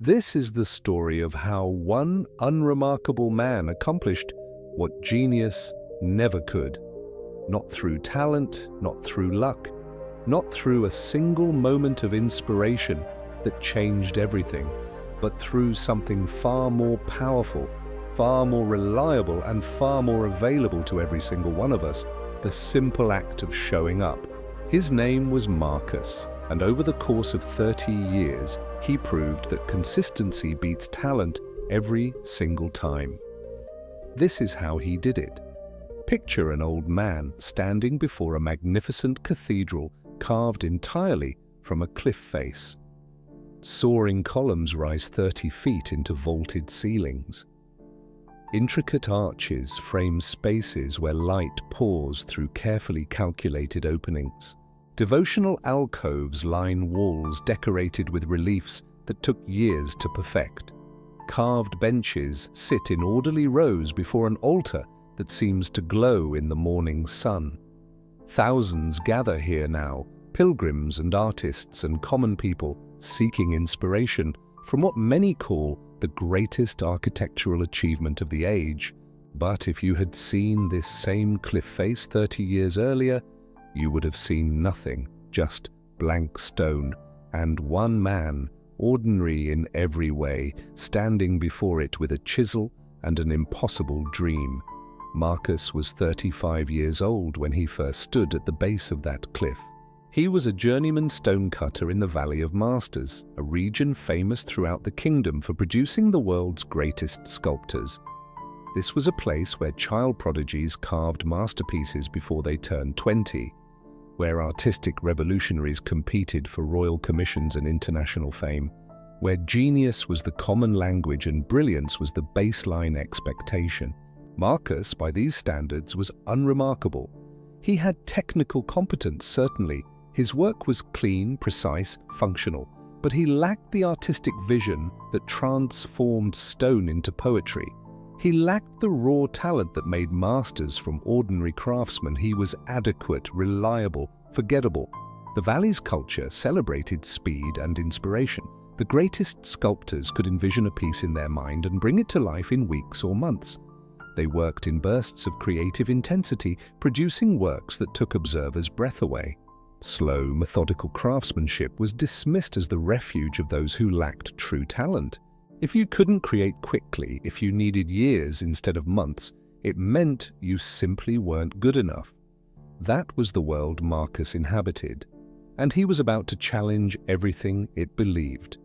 This is the story of how one unremarkable man accomplished what genius never could. Not through talent, not through luck, not through a single moment of inspiration that changed everything, but through something far more powerful, far more reliable, and far more available to every single one of us, the simple act of showing up. His name was Marcus, and over the course of 30 years, he proved that consistency beats talent every single time. This is how he did it. Picture an old man standing before a magnificent cathedral carved entirely from a cliff face. Soaring columns rise 30 feet into vaulted ceilings. Intricate arches frame spaces where light pours through carefully calculated openings. Devotional alcoves line walls decorated with reliefs that took years to perfect. Carved benches sit in orderly rows before an altar that seems to glow in the morning sun. Thousands gather here now, pilgrims and artists and common people seeking inspiration from what many call the greatest architectural achievement of the age. But if you had seen this same cliff face 30 years earlier, you would have seen nothing, just blank stone, and one man, ordinary in every way, standing before it with a chisel and an impossible dream. Marcus was 35 years old when he first stood at the base of that cliff. He was a journeyman stonecutter in the Valley of Masters, a region famous throughout the kingdom for producing the world's greatest sculptors. This was a place where child prodigies carved masterpieces before they turned 20, where artistic revolutionaries competed for royal commissions and international fame, where genius was the common language and brilliance was the baseline expectation. Marcus, by these standards, was unremarkable. He had technical competence, certainly. His work was clean, precise, functional, but he lacked the artistic vision that transformed stone into poetry. He lacked the raw talent that made masters from ordinary craftsmen. He was adequate, reliable, forgettable. The Valley's culture celebrated speed and inspiration. The greatest sculptors could envision a piece in their mind and bring it to life in weeks or months. They worked in bursts of creative intensity, producing works that took observers' breath away. Slow, methodical craftsmanship was dismissed as the refuge of those who lacked true talent. If you couldn't create quickly, if you needed years instead of months, it meant you simply weren't good enough. That was the world Marcus inhabited, and he was about to challenge everything it believed.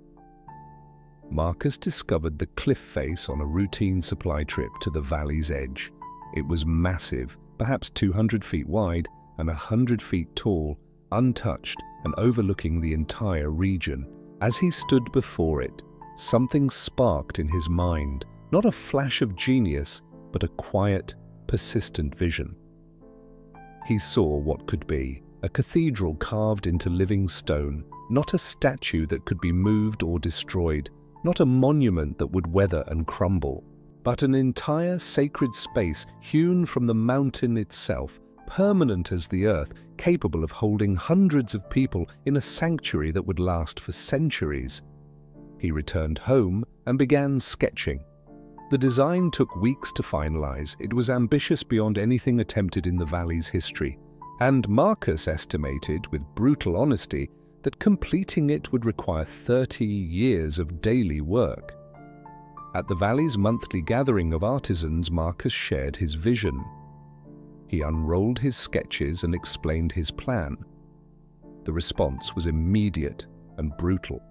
Marcus discovered the cliff face on a routine supply trip to the valley's edge. It was massive, perhaps 200 feet wide and 100 feet tall, untouched and overlooking the entire region. As he stood before it, something sparked in his mind, not a flash of genius, but a quiet, persistent vision. He saw what could be, a cathedral carved into living stone, not a statue that could be moved or destroyed, not a monument that would weather and crumble, but an entire sacred space hewn from the mountain itself, permanent as the earth, capable of holding hundreds of people in a sanctuary that would last for centuries. He returned home and began sketching. The design took weeks to finalize. It was ambitious beyond anything attempted in the valley's history, and Marcus estimated, with brutal honesty, that completing it would require 30 years of daily work. At the valley's monthly gathering of artisans, Marcus shared his vision. He unrolled his sketches and explained his plan. The response was immediate and brutal.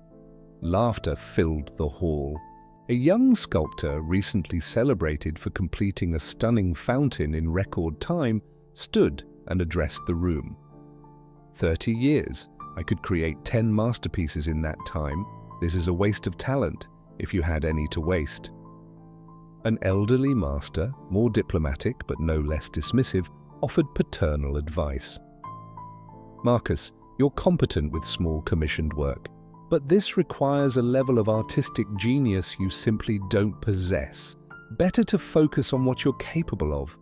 Laughter filled the hall. A young sculptor, recently celebrated for completing a stunning fountain in record time, stood and addressed the room. 30 years. I could create 10 masterpieces in that time. This is a waste of talent, if you had any to waste. An elderly master, more diplomatic but no less dismissive, offered paternal advice. Marcus, you're competent with small commissioned work, but this requires a level of artistic genius you simply don't possess. Better to focus on what you're capable of.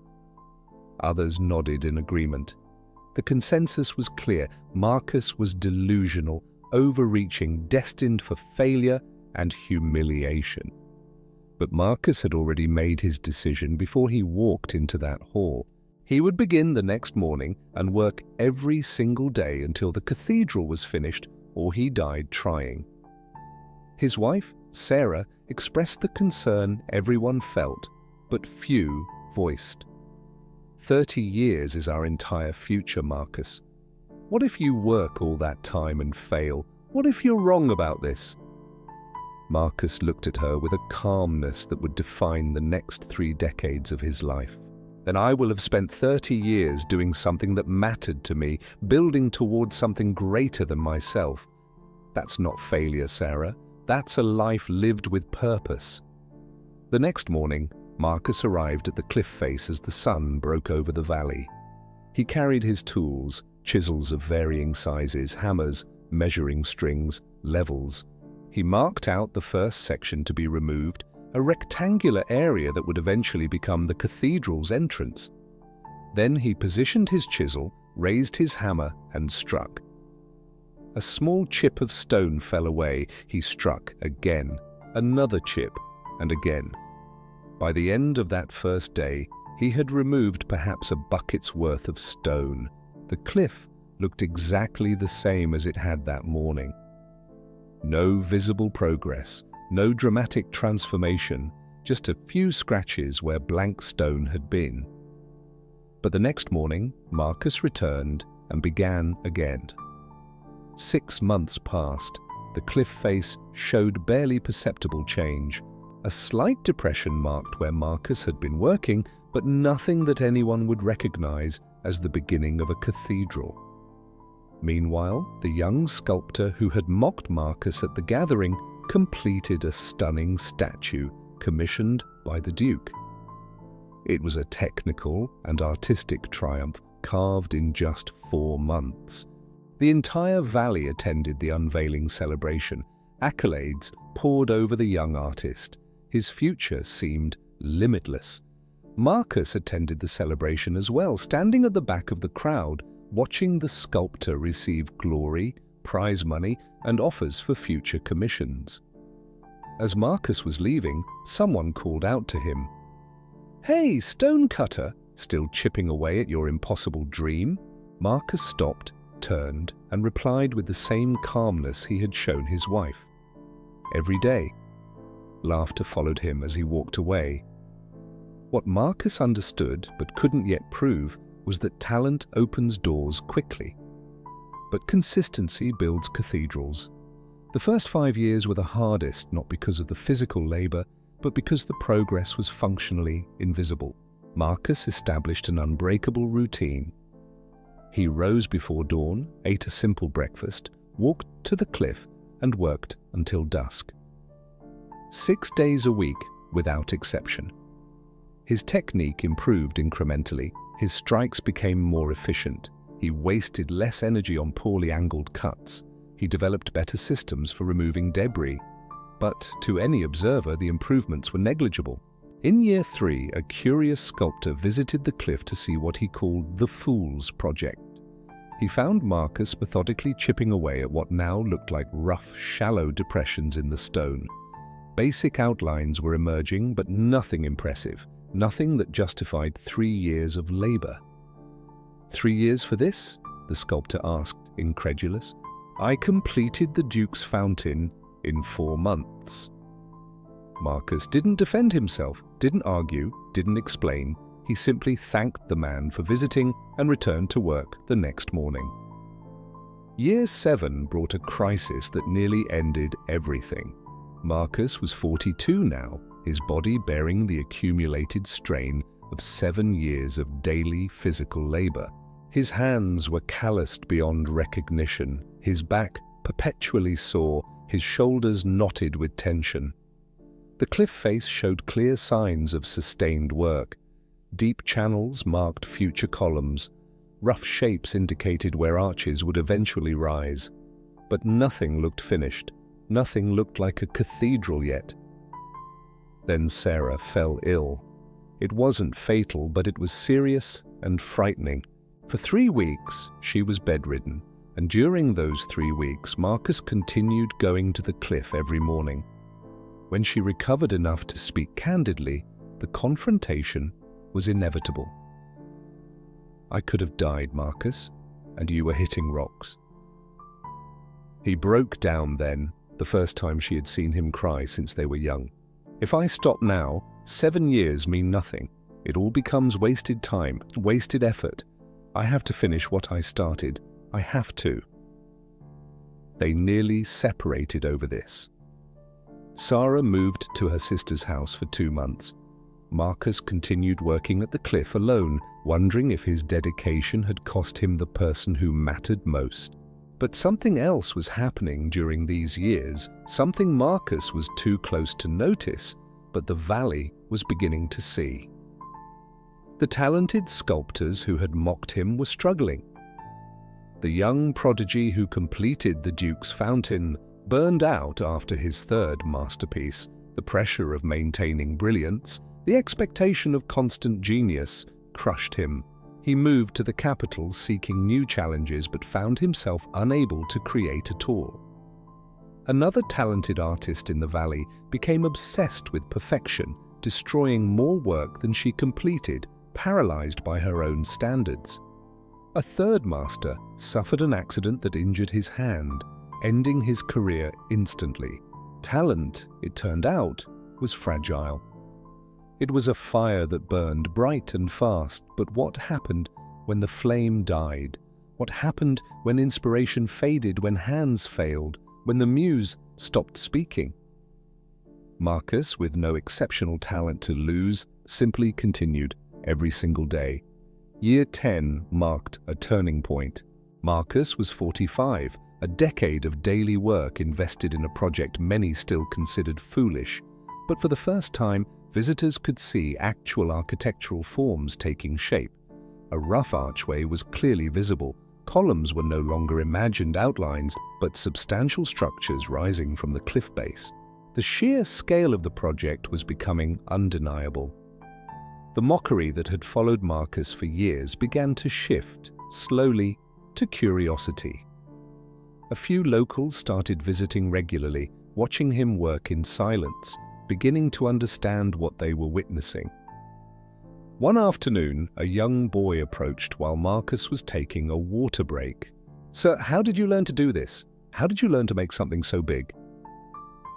Others nodded in agreement. The consensus was clear. Marcus was delusional, overreaching, destined for failure, and humiliation. But Marcus had already made his decision before he walked into that hall. He would begin the next morning and work every single day until the cathedral was finished or he died trying. His wife, Sarah, expressed the concern everyone felt, but few voiced. 30 years is our entire future, Marcus. What if you work all that time and fail? What if you're wrong about this? Marcus looked at her with a calmness that would define the next 3 decades of his life. Then I will have spent 30 years doing something that mattered to me, building towards something greater than myself. That's not failure, Sarah. That's a life lived with purpose. The next morning, Marcus arrived at the cliff face as the sun broke over the valley. He carried his tools, chisels of varying sizes, hammers, measuring strings, levels. He marked out the first section to be removed, a rectangular area that would eventually become the cathedral's entrance. Then he positioned his chisel, raised his hammer, and struck. A small chip of stone fell away. He struck again, another chip, and again. By the end of that first day, he had removed perhaps a bucket's worth of stone. The cliff looked exactly the same as it had that morning. No visible progress, no dramatic transformation, just a few scratches where blank stone had been. But the next morning, Marcus returned and began again. 6 months passed. The cliff face showed barely perceptible change. A slight depression marked where Marcus had been working, but nothing that anyone would recognize as the beginning of a cathedral. Meanwhile, the young sculptor who had mocked Marcus at the gathering completed a stunning statue commissioned by the Duke. It was a technical and artistic triumph carved in just 4 months. The entire valley attended the unveiling celebration. Accolades poured over the young artist. His future seemed limitless. Marcus attended the celebration as well, standing at the back of the crowd, watching the sculptor receive glory, prize money, and offers for future commissions. As Marcus was leaving, someone called out to him, "Hey, stonecutter, still chipping away at your impossible dream?" Marcus stopped, turned, and replied with the same calmness he had shown his wife. "Every day." Laughter followed him as he walked away. What Marcus understood but couldn't yet prove was that talent opens doors quickly. But consistency builds cathedrals. The first 5 years were the hardest, not because of the physical labor, but because the progress was functionally invisible. Marcus established an unbreakable routine. He rose before dawn, ate a simple breakfast, walked to the cliff, and worked until dusk. 6 days a week, without exception. His technique improved incrementally. His strikes became more efficient. He wasted less energy on poorly angled cuts. He developed better systems for removing debris. But to any observer, the improvements were negligible. In year 3, a curious sculptor visited the cliff to see what he called the Fool's Project. He found Marcus methodically chipping away at what now looked like rough, shallow depressions in the stone. Basic outlines were emerging, but nothing impressive, nothing that justified 3 years of labor. 3 years for this? The sculptor asked, incredulous. I completed the Duke's fountain in 4 months. Marcus didn't defend himself, didn't argue, didn't explain. He simply thanked the man for visiting and returned to work the next morning. Year 7 brought a crisis that nearly ended everything. Marcus was 42 now, his body bearing the accumulated strain of 7 years of daily physical labor. His hands were calloused beyond recognition, his back perpetually sore, his shoulders knotted with tension. The cliff face showed clear signs of sustained work. Deep channels marked future columns. Rough shapes indicated where arches would eventually rise. But nothing looked finished. Nothing looked like a cathedral yet. Then Sarah fell ill. It wasn't fatal, but it was serious and frightening. For 3 weeks, she was bedridden, and during those 3 weeks, Marcus continued going to the cliff every morning. When she recovered enough to speak candidly, the confrontation was inevitable. "I could have died, Marcus, and you were hitting rocks." He broke down then, the first time she had seen him cry since they were young. "If I stop now, 7 years mean nothing. It all becomes wasted time, wasted effort. I have to finish what I started. I have to." They nearly separated over this. Sarah moved to her sister's house for 2 months. Marcus continued working at the cliff alone, wondering if his dedication had cost him the person who mattered most. But something else was happening during these years, something Marcus was too close to notice, but the valley was beginning to see. The talented sculptors who had mocked him were struggling. The young prodigy who completed the Duke's Fountain burned out after his third masterpiece. The pressure of maintaining brilliance, the expectation of constant genius, crushed him. He moved to the capital seeking new challenges but found himself unable to create at all. Another talented artist in the valley became obsessed with perfection, destroying more work than she completed, paralyzed by her own standards. A third master suffered an accident that injured his hand, ending his career instantly. Talent, it turned out, was fragile. It was a fire that burned bright and fast, but what happened when the flame died? What happened when inspiration faded, when hands failed, when the muse stopped speaking? Marcus, with no exceptional talent to lose, simply continued every single day. Year 10 marked a turning point. Marcus was 45, a decade of daily work invested in a project many still considered foolish. But for the first time, visitors could see actual architectural forms taking shape. A rough archway was clearly visible. Columns were no longer imagined outlines, but substantial structures rising from the cliff base. The sheer scale of the project was becoming undeniable. The mockery that had followed Marcus for years began to shift, slowly, to curiosity. A few locals started visiting regularly, watching him work in silence, beginning to understand what they were witnessing. One afternoon, a young boy approached while Marcus was taking a water break. "Sir, how did you learn to do this? How did you learn to make something so big?"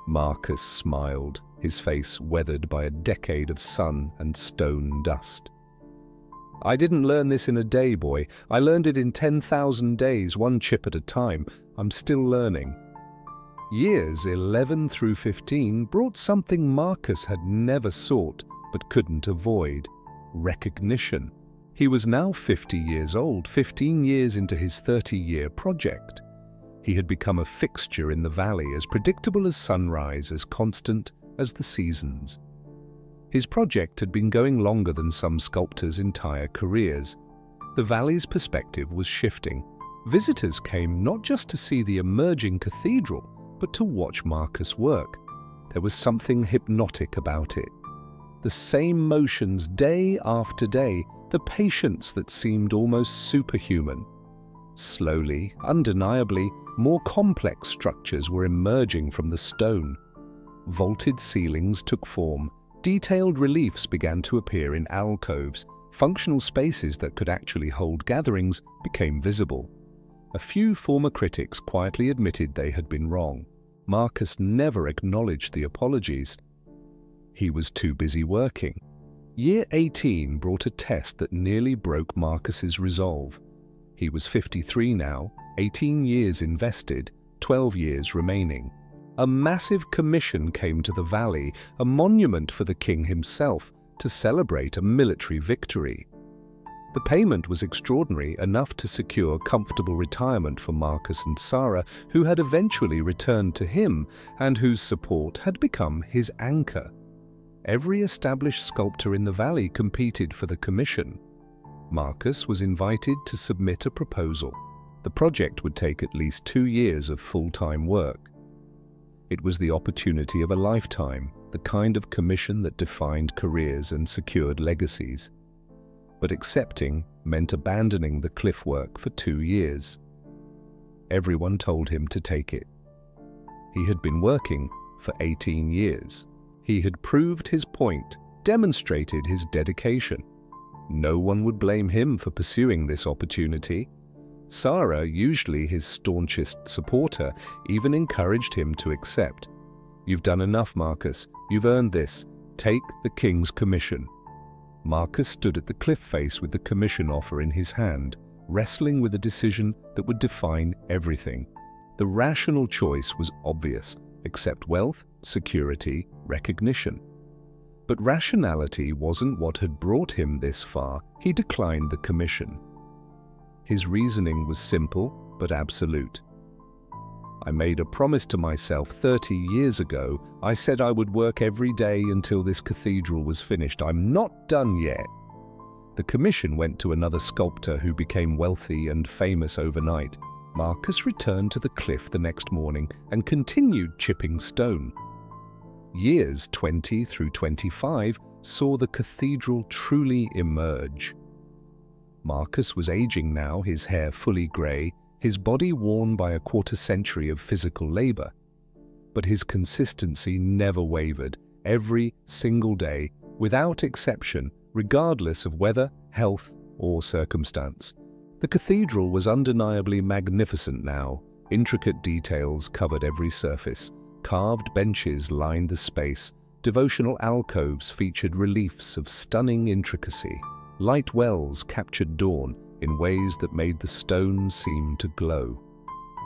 Marcus smiled, his face weathered by a decade of sun and stone dust. "I didn't learn this in a day, boy. I learned it in 10,000 days, one chip at a time. I'm still learning." Years 11 through 15 brought something Marcus had never sought but couldn't avoid: recognition. He was now 50 years old, 15 years into his 30-year project. He had become a fixture in the valley, as predictable as sunrise, as constant as the seasons. His project had been going longer than some sculptors' entire careers. The valley's perspective was shifting. Visitors came not just to see the emerging cathedral, but to watch Marcus work. There was something hypnotic about it. The same motions day after day, the patience that seemed almost superhuman. Slowly, undeniably, more complex structures were emerging from the stone. Vaulted ceilings took form, detailed reliefs began to appear in alcoves, functional spaces that could actually hold gatherings became visible. A few former critics quietly admitted they had been wrong. Marcus never acknowledged the apologies. He was too busy working. Year 18 brought a test that nearly broke Marcus's resolve. He was 53 now, 18 years invested, 12 years remaining. A massive commission came to the valley, a monument for the king himself, to celebrate a military victory. The payment was extraordinary, enough to secure comfortable retirement for Marcus and Sarah, who had eventually returned to him and whose support had become his anchor. Every established sculptor in the valley competed for the commission. Marcus was invited to submit a proposal. The project would take at least 2 years of full-time work. It was the opportunity of a lifetime, the kind of commission that defined careers and secured legacies. But accepting meant abandoning the cliff work for 2 years. Everyone told him to take it. He had been working for 18 years. He had proved his point, demonstrated his dedication. No one would blame him for pursuing this opportunity. Sarah, usually his staunchest supporter, even encouraged him to accept. "You've done enough, Marcus. You've earned this. Take the king's commission." Marcus stood at the cliff face with the commission offer in his hand, wrestling with a decision that would define everything. The rational choice was obvious: accept wealth, security, recognition. But rationality wasn't what had brought him this far. He declined the commission. His reasoning was simple but absolute. "I made a promise to myself 30 years ago. I said I would work every day until this cathedral was finished. I'm not done yet." The commission went to another sculptor who became wealthy and famous overnight. Marcus returned to the cliff the next morning and continued chipping stone. Years 20 through 25 saw the cathedral truly emerge. Marcus was aging now, his hair fully grey, his body worn by a quarter-century of physical labor. But his consistency never wavered, every single day, without exception, regardless of weather, health, or circumstance. The cathedral was undeniably magnificent now. Intricate details covered every surface. Carved benches lined the space. Devotional alcoves featured reliefs of stunning intricacy. Light wells captured dawn in ways that made the stone seem to glow.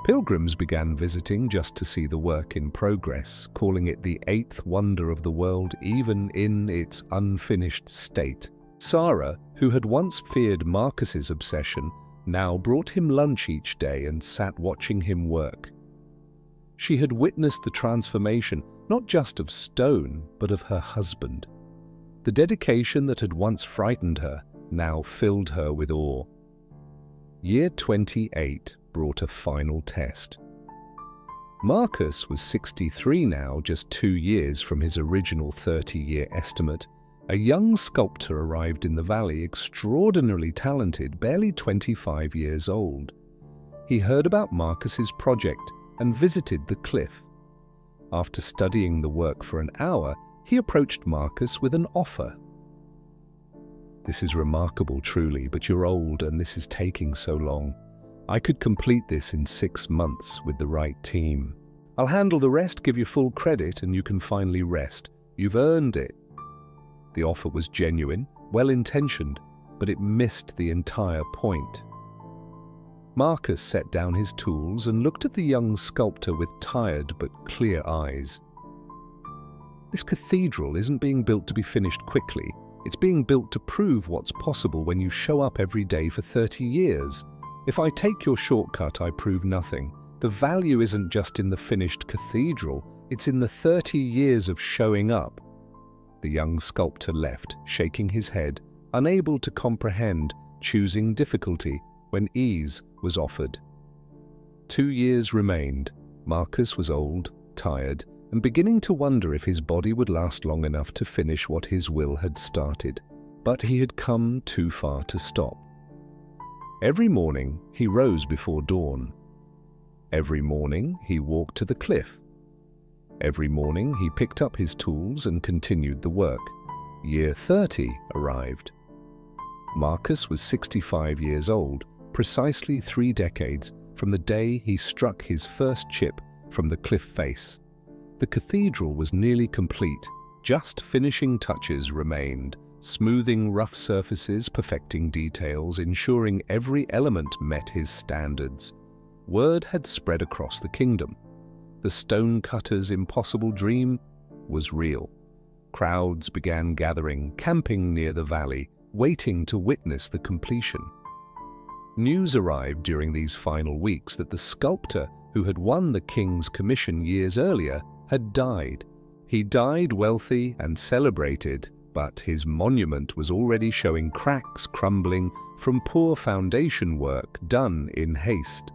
Pilgrims began visiting just to see the work in progress, calling it the eighth wonder of the world, even in its unfinished state. Sarah, who had once feared Marcus's obsession, now brought him lunch each day and sat watching him work. She had witnessed the transformation, not just of stone, but of her husband. The dedication that had once frightened her now filled her with awe. Year 28 brought a final test. Marcus was 63 now, just 2 years from his original 30-year estimate. A young sculptor arrived in the valley, extraordinarily talented, barely 25 years old. He heard about Marcus's project and visited the cliff. After studying the work for an hour, he approached Marcus with an offer. "This is remarkable, truly, but you're old and this is taking so long. I could complete this in 6 months with the right team. I'll handle the rest, give you full credit, and you can finally rest. You've earned it." The offer was genuine, well-intentioned, but it missed the entire point. Marcus set down his tools and looked at the young sculptor with tired but clear eyes. "This cathedral isn't being built to be finished quickly. It's being built to prove what's possible when you show up every day for 30 years. If I take your shortcut, I prove nothing. The value isn't just in the finished cathedral, it's in the 30 years of showing up." The young sculptor left, shaking his head, unable to comprehend, choosing difficulty when ease was offered. 2 years remained. Marcus was old, tired, and beginning to wonder if his body would last long enough to finish what his will had started. But he had come too far to stop. Every morning he rose before dawn. Every morning he walked to the cliff. Every morning he picked up his tools and continued the work. Year 30 arrived. Marcus was 65 years old, precisely 3 decades from the day he struck his first chip from the cliff face. The cathedral was nearly complete. Just finishing touches remained, smoothing rough surfaces, perfecting details, ensuring every element met his standards. Word had spread across the kingdom. The stonecutter's impossible dream was real. Crowds began gathering, camping near the valley, waiting to witness the completion. News arrived during these final weeks that the sculptor who had won the king's commission years earlier had died. He died wealthy and celebrated, but his monument was already showing cracks crumbling from poor foundation work done in haste.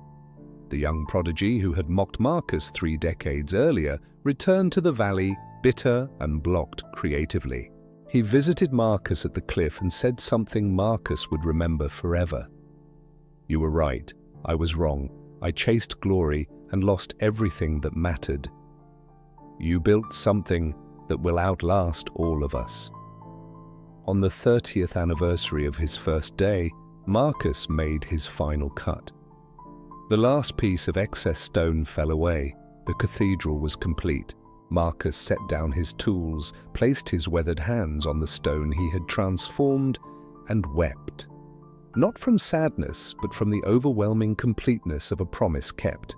The young prodigy who had mocked Marcus 3 decades earlier returned to the valley, bitter and blocked creatively. He visited Marcus at the cliff and said something Marcus would remember forever. "You were right. I was wrong. I chased glory and lost everything that mattered." You built something that will outlast all of us. On the 30th anniversary of his first day, Marcus made his final cut. The last piece of excess stone fell away. The cathedral was complete. Marcus set down his tools, placed his weathered hands on the stone he had transformed, and wept. Not from sadness, but from the overwhelming completeness of a promise kept.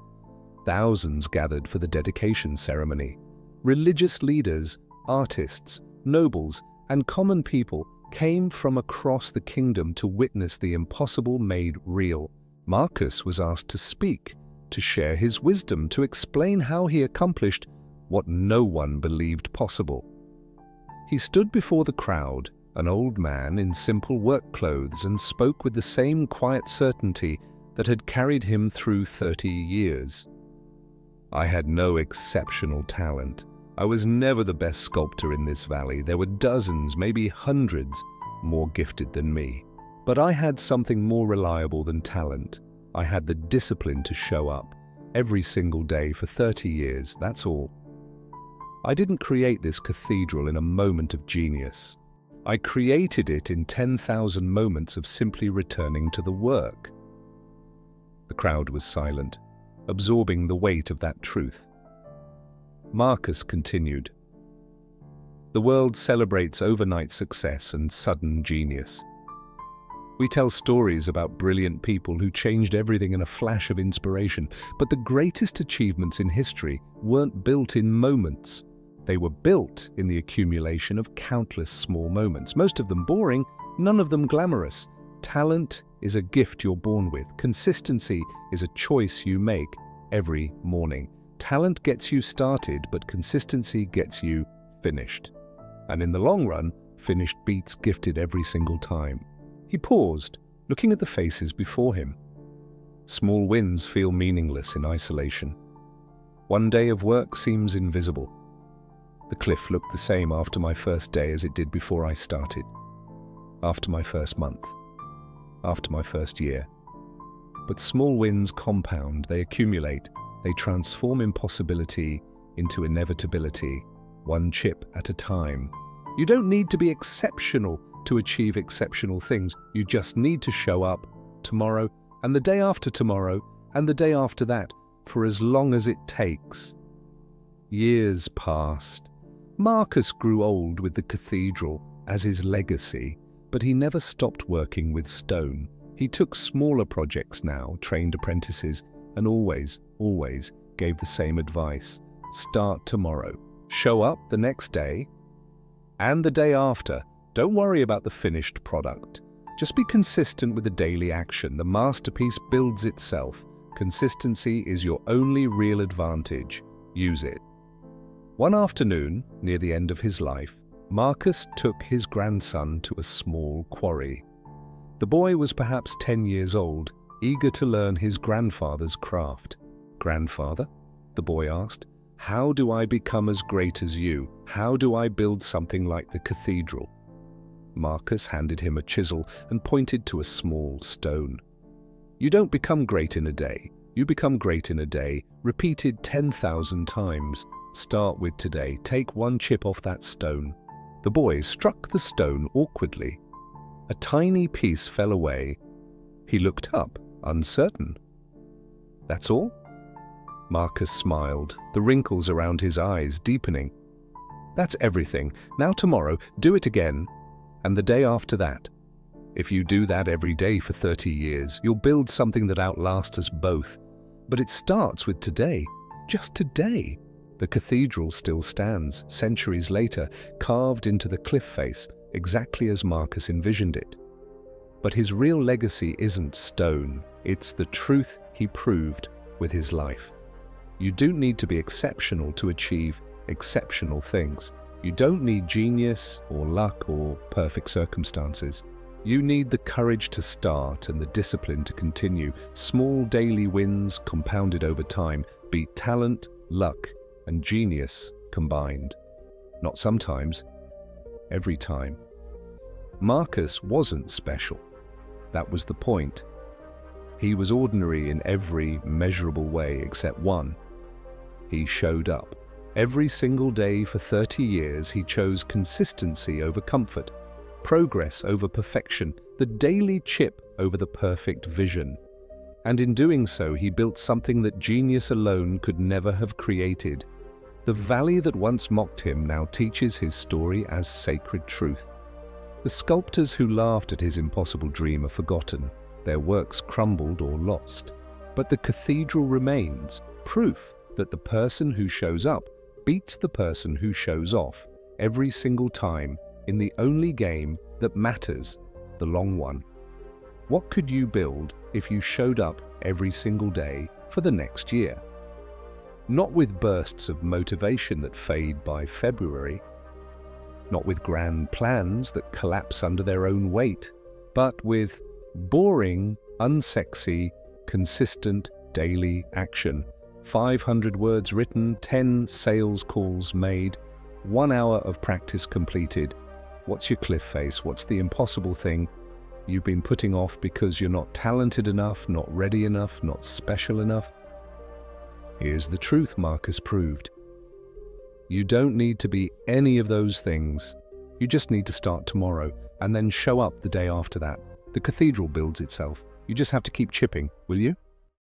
Thousands gathered for the dedication ceremony. Religious leaders, artists, nobles, and common people came from across the kingdom to witness the impossible made real. Marcus was asked to speak, to share his wisdom, to explain how he accomplished what no one believed possible. He stood before the crowd, an old man in simple work clothes, and spoke with the same quiet certainty that had carried him through 30 years. I had no exceptional talent. I was never the best sculptor in this valley. There were dozens, maybe hundreds, more gifted than me. But I had something more reliable than talent. I had the discipline to show up every single day for 30 years, that's all. I didn't create this cathedral in a moment of genius. I created it in 10,000 moments of simply returning to the work. The crowd was silent, absorbing the weight of that truth. Marcus continued. The world celebrates overnight success and sudden genius. We tell stories about brilliant people who changed everything in a flash of inspiration, but the greatest achievements in history weren't built in moments. They were built in the accumulation of countless small moments, most of them boring, none of them glamorous. Talent is a gift you're born with. Consistency is a choice you make every morning. Talent gets you started, but consistency gets you finished. And in the long run, finished beats gifted every single time. He paused, looking at the faces before him. Small wins feel meaningless in isolation. One day of work seems invisible. The cliff looked the same after my first day as it did before I started. After my first month. After my first year. But small wins compound, they accumulate, they transform impossibility into inevitability, one chip at a time. You don't need to be exceptional to achieve exceptional things. You just need to show up tomorrow and the day after tomorrow and the day after that for as long as it takes. Years passed. Marcus grew old with the cathedral as his legacy, but he never stopped working with stone. He took smaller projects now, trained apprentices, and always gave the same advice. Start tomorrow. Show up the next day and the day after. Don't worry about the finished product. Just be consistent with the daily action. The masterpiece builds itself. Consistency is your only real advantage. Use it. One afternoon, near the end of his life, Marcus took his grandson to a small quarry. The boy was perhaps 10 years old, eager to learn his grandfather's craft. "Grandfather?" the boy asked. "How do I become as great as you? How do I build something like the cathedral?" Marcus handed him a chisel and pointed to a small stone. "You don't become great in a day. You become great in a day, repeated 10,000 times. Start with today. Take one chip off that stone." The boy struck the stone awkwardly. A tiny piece fell away. He looked up, uncertain. "That's all?" Marcus smiled, the wrinkles around his eyes deepening. "That's everything. Now tomorrow, do it again. And the day after that. If you do that every day for 30 years, you'll build something that outlasts us both. But it starts with today. Just today." The cathedral still stands, centuries later, carved into the cliff face, exactly as Marcus envisioned it. But his real legacy isn't stone, it's the truth he proved with his life. You don't need to be exceptional to achieve exceptional things. You don't need genius or luck or perfect circumstances. You need the courage to start and the discipline to continue. Small daily wins compounded over time beat talent, luck, and genius combined. Not sometimes, every time. Marcus wasn't special. That was the point. He was ordinary in every measurable way except one. He showed up. Every single day for 30 years, he chose consistency over comfort, progress over perfection, the daily chip over the perfect vision. And in doing so, he built something that genius alone could never have created. The valley that once mocked him now teaches his story as sacred truth. The sculptors who laughed at his impossible dream are forgotten, their works crumbled or lost. But the cathedral remains, proof that the person who shows up beats the person who shows off every single time in the only game that matters, the long one. What could you build if you showed up every single day for the next year? Not with bursts of motivation that fade by February, not with grand plans that collapse under their own weight, but with boring, unsexy, consistent daily action. 500 words written, 10 sales calls made, 1 hour of practice completed. What's your cliff face? What's the impossible thing you've been putting off because you're not talented enough, not ready enough, not special enough? Here's the truth Marcus proved. You don't need to be any of those things. You just need to start tomorrow and then show up the day after that. The cathedral builds itself. You just have to keep chipping, will you?